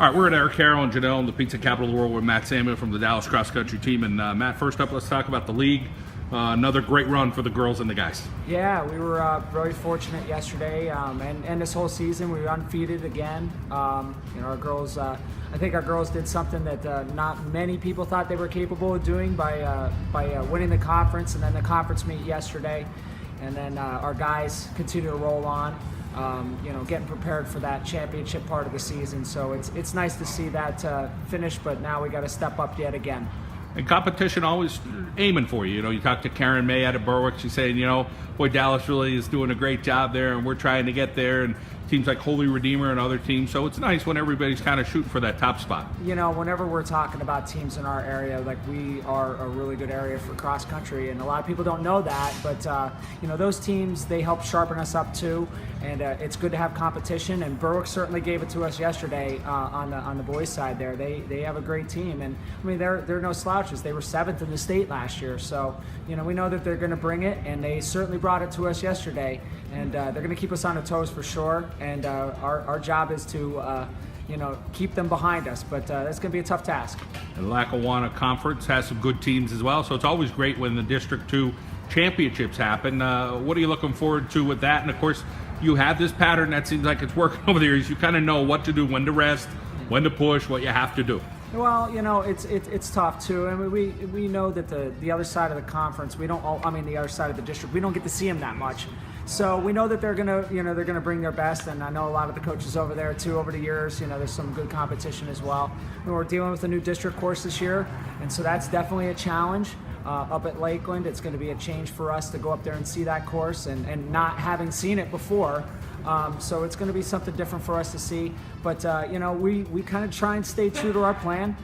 All right, we're at Arcaro Genell in the pizza capital of the world with Matt Samuel from the Dallas cross country team. And Matt, first up, let's talk about the league. Another great run for the girls and the guys. Yeah, we were very fortunate yesterday, and this whole season we were undefeated again. Our girls, I think our girls did something that not many people thought they were capable of doing by winning the conference, and then the conference meet yesterday, and then our guys continue to roll on. Getting prepared for that championship part of the season. So it's nice to see that finish, but now we got to step up yet again. And competition always aiming for you. You talk to Karen May out of Berwick. She's saying, boy, Dallas really is doing a great job there, and we're trying to get there. And teams like Holy Redeemer and other teams. So it's nice when everybody's kind of shooting for that top spot. Whenever we're talking about teams in our area, like we are a really good area for cross country, and a lot of people don't know that. But those teams, they help sharpen us up too, and it's good to have competition. And Berwick certainly gave it to us yesterday on the boys' side. There, they have a great team, and I mean they're no slouches. They were 7th in the state last year, so we know that they're going to bring it, and they certainly brought it to us yesterday. And they're going to keep us on our toes for sure. And our job is to keep them behind us, but that's going to be a tough task. And Lackawanna Conference has some good teams as well, so it's always great when the District 2 championships happen. What are you looking forward to with that? And of course, you have this pattern that seems like it's working over the years. You kind of know what to do, when to rest, when to push, what you have to do. Well, it's tough too. I mean, we know that the other side of the conference, the other side of the district, we don't get to see them that much. So we know that they're gonna bring their best, and I know a lot of the coaches over there too. Over the years, there's some good competition as well. And we're dealing with a new district course this year, and so that's definitely a challenge. Up at Lakeland, it's going to be a change for us to go up there and see that course, and not having seen it before. So it's going to be something different for us to see. But we kind of try and stay true to our plan.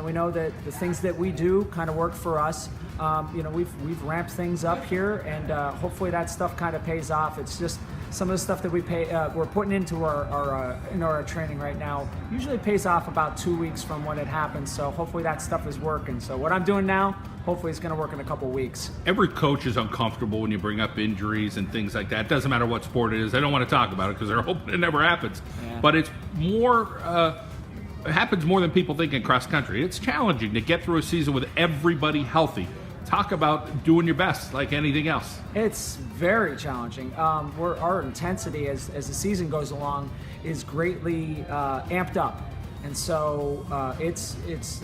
We know that the things that we do kind of work for us. We've ramped things up here, and hopefully that stuff kind of pays off. It's just some of the stuff that we're putting into our training right now usually pays off about 2 weeks from when it happens. So hopefully that stuff is working. So what I'm doing now, hopefully it's going to work in a couple weeks. Every coach is uncomfortable when you bring up injuries and things like that. It doesn't matter what sport it is. They don't want to talk about it because they're hoping it never happens. Yeah. But it's more, it happens more than people think in cross country. It's challenging to get through a season with everybody healthy. Talk about doing your best like anything else. It's very challenging. Our intensity as the season goes along is greatly amped up. And so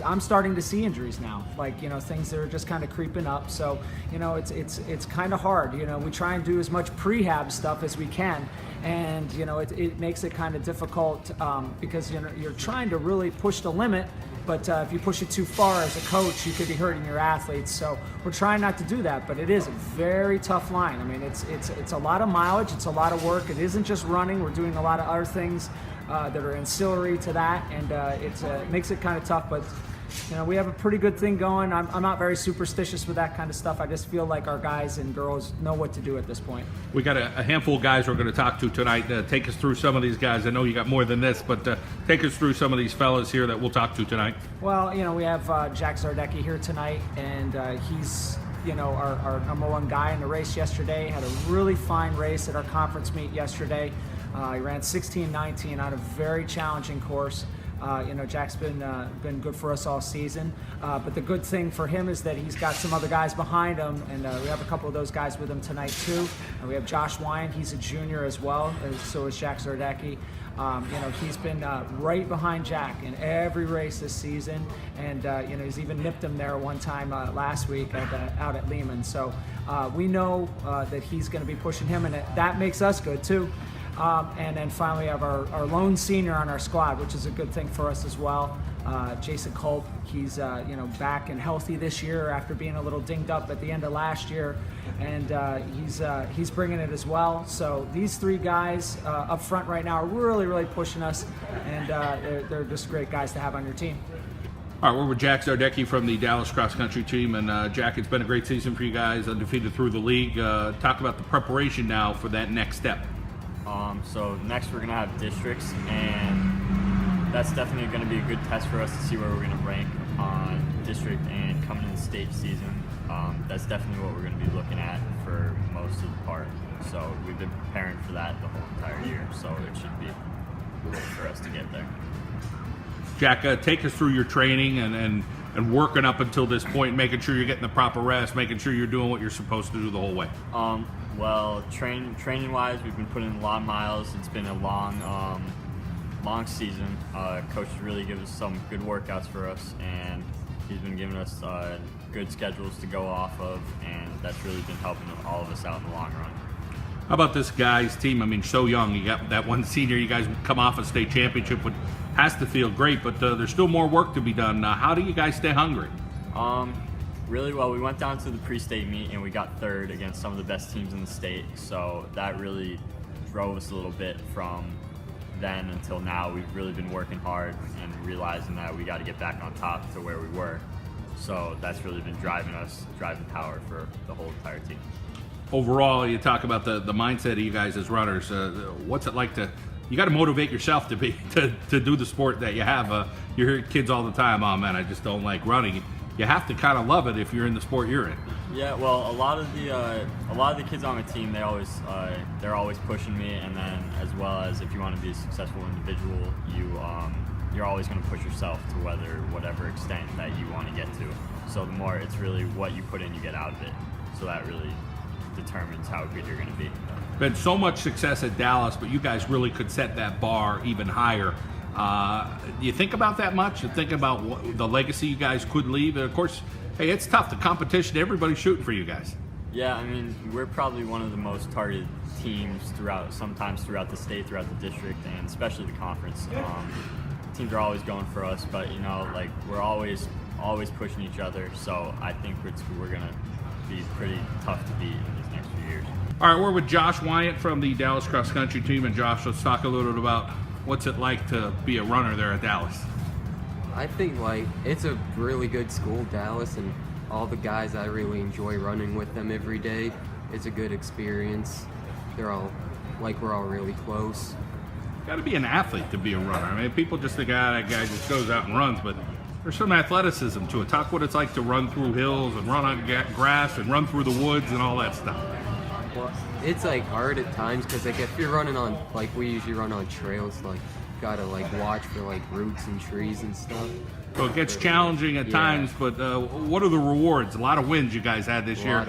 I'm starting to see injuries now, like things that are just kind of creeping up. So it's kind of hard. We try and do as much prehab stuff as we can, and it makes it kind of difficult because you're trying to really push the limit. But if you push it too far as a coach, you could be hurting your athletes. So we're trying not to do that. But it is a very tough line. I mean, it's a lot of mileage. It's a lot of work. It isn't just running. We're doing a lot of other things that are ancillary to that, and it makes it kind of tough. But we have a pretty good thing going. I'm not very superstitious with that kind of stuff. I just feel like our guys and girls know what to do at this point. We got a handful of guys we're going to talk to tonight. Take us through some of these guys. I know you got more than this, but take us through some of these fellas here that we'll talk to tonight. Well, we have Jack Zardecki here tonight, and he's our number one guy in the race yesterday. Had a really fine race at our conference meet yesterday. He ran 16:19 on a very challenging course. Jack's been good for us all season, but the good thing for him is that he's got some other guys behind him, and we have a couple of those guys with him tonight too. And we have Josh Wyandt, he's a junior as well, so is Jack Zardecki. He's been right behind Jack in every race this season, and he's even nipped him there one time last week out at Lehman. So we know that he's going to be pushing him, and that makes us good too. And then finally we have our lone senior on our squad, which is a good thing for us as well. Jason Culp, he's back and healthy this year after being a little dinged up at the end of last year, and he's bringing it as well. So these three guys up front right now are really, really pushing us, and they're just great guys to have on your team. All right, we're with Jack Zardecki from the Dallas cross country team, and Jack, it's been a great season for you guys, undefeated through the league. Talk about the preparation now for that next step. So next we're going to have districts, and that's definitely going to be a good test for us to see where we're going to rank on district and coming in the state season. That's definitely what we're going to be looking at for most of the part. So we've been preparing for that the whole entire year, so it should be good for us to get there. Jack, take us through your training and working up until this point, making sure you're getting the proper rest, making sure you're doing what you're supposed to do the whole way. Well, training-wise, we've been putting in a lot of miles. It's been a long season. Coach really gives us some good workouts for us, and he's been giving us good schedules to go off of, and that's really been helping all of us out in the long run. How about this guy's team? I mean, so young. You got that one senior. You guys come off a state championship, which has to feel great, but there's still more work to be done. How do you guys stay hungry? Really well. We went down to the pre-state meet and we got third against some of the best teams in the state, so that really drove us a little bit from then until now. We've really been working hard and realizing that we got to get back on top to where we were, so that's really been driving power for the whole entire team. Overall, you talk about the mindset of you guys as runners. What's it like you got to motivate yourself to do the sport that you have. You hear kids all the time, oh man, I just don't like running. You have to kind of love it if you're in the sport you're in. Yeah, well, a lot of the kids on my team, they're always pushing me, and then as well as if you want to be a successful individual, you're always going to push yourself to whatever extent that you want to get to. So the more, it's really what you put in, you get out of it. So that really determines how good you're going to be. Been so much success at Dallas, but you guys really could set that bar even higher. Do you think about that much? You think about the legacy you guys could leave? And of course, hey, it's tough. The competition, everybody's shooting for you guys. Yeah, I mean, we're probably one of the most targeted teams sometimes throughout the state, throughout the district, and especially the conference. Teams are always going for us, but we're always pushing each other. So I think we're gonna be pretty tough to beat in these next few years. All right, we're with Josh Wyandt from the Dallas cross country team, and Josh, let's talk a little bit about what's it like to be a runner there at Dallas. I think it's a really good school, Dallas, and all the guys, I really enjoy running with them every day. It's a good experience. We're all really close. Got to be an athlete to be a runner. I mean, people just think, that guy just goes out and runs, but there's some athleticism to it. Talk what it's like to run through hills and run on grass and run through the woods and all that stuff. Well, it's hard at times because if you're running on we usually run on trails, gotta watch for roots and trees and stuff. So it gets challenging at times, but what are the rewards? A lot of wins you guys had this year,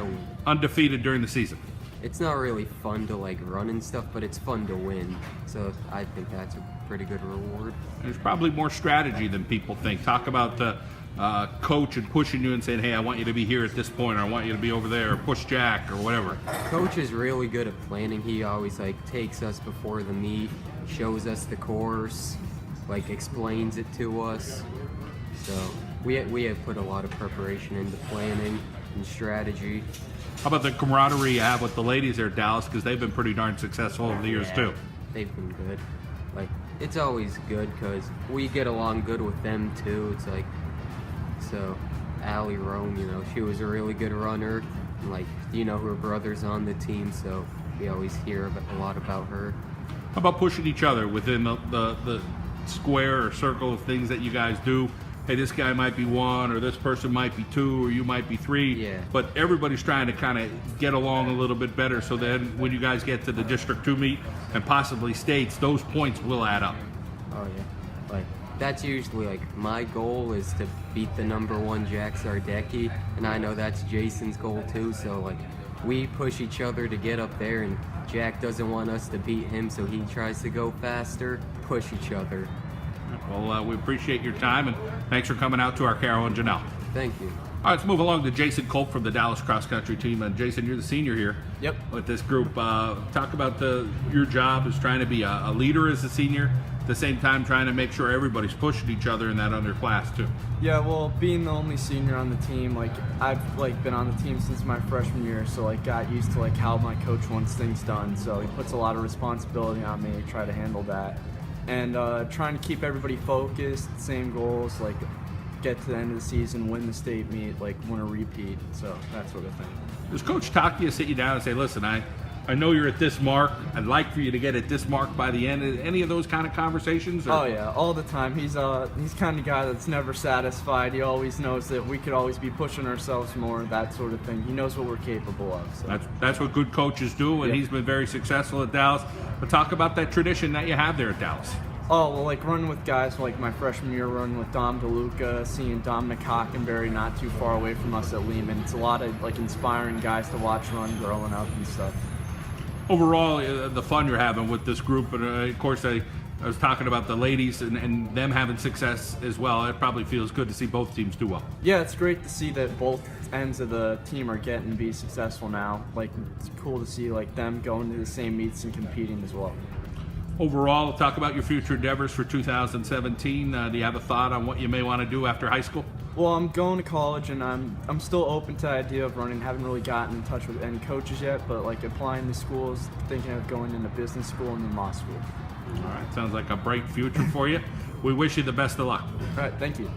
undefeated during the season. It's not really fun to run and stuff, but it's fun to win. So I think that's a pretty good reward. There's probably more strategy than people think. Talk about the coach and pushing you and saying, hey, I want you to be here at this point, or I want you to be over there, or push Jack, or whatever. Coach is really good at planning. He always takes us before the meet, shows us the course, explains it to us. So we have put a lot of preparation into planning and strategy. How about the camaraderie you have with the ladies there at Dallas, because they've been pretty darn successful over the years too. They've been good. It's always good because we get along good with them too. It's so Allie Rome, she was a really good runner. And her brother's on the team, so we always hear a lot about her. How about pushing each other within the square or circle of things that you guys do? Hey, this guy might be 1, or this person might be 2, or you might be 3. Yeah. But everybody's trying to kind of get along a little bit better, so then when you guys get to the District 2 meet and possibly states, those points will add up. Oh yeah. That's usually my goal is to beat the #1 Jack Zardecki, and I know that's Jason's goal too. So we push each other to get up there, and Jack doesn't want us to beat him, so he tries to go faster. Push each other. Well, we appreciate your time, and thanks for coming out to Arcaro Genell. Thank you. All right, let's move along to Jason Culp from the Dallas cross country team. And Jason, you're the senior here. Yep. With this group, talk about your job is trying to be a leader as a senior, at the same time trying to make sure everybody's pushing each other in that underclass too. Yeah, well, being the only senior on the team, I've been on the team since my freshman year, so got used to how my coach wants things done. So he puts a lot of responsibility on me to try to handle that, and trying to keep everybody focused, same goals, get to the end of the season, win the state meet, win a repeat. So that sort of thing. Does Coach talk to you, sit you down, and say, "Listen, I know you're at this mark. I'd like for you to get at this mark by the end." Any of those kind of conversations? Or? Oh yeah, all the time. He's kind of guy that's never satisfied. He always knows that we could always be pushing ourselves more, that sort of thing. He knows what we're capable of. So. That's what good coaches do, and he's been very successful at Dallas. But talk about that tradition that you have there at Dallas. Oh, well, like running with guys like my freshman year, running with Dom DeLuca, seeing Dominic Hockenberry not too far away from us at Lehman. It's a lot of like inspiring guys to watch run growing up and stuff. Overall, the fun you're having with this group, and of course, I was talking about the ladies and them having success as well. It probably feels good to see both teams do well. Yeah, it's great to see that both ends of the team are getting to be successful now. Like, it's cool to see like them going to the same meets and competing as well. Overall, talk about your future endeavors for 2017. Do you have a thought on what you may want to do after high school? Well, I'm going to college, and I'm still open to the idea of running. Haven't really gotten in touch with any coaches yet, but like applying to schools, thinking of going into business school and then law school. All right, sounds like a bright future for you. We wish you the best of luck. All right, thank you.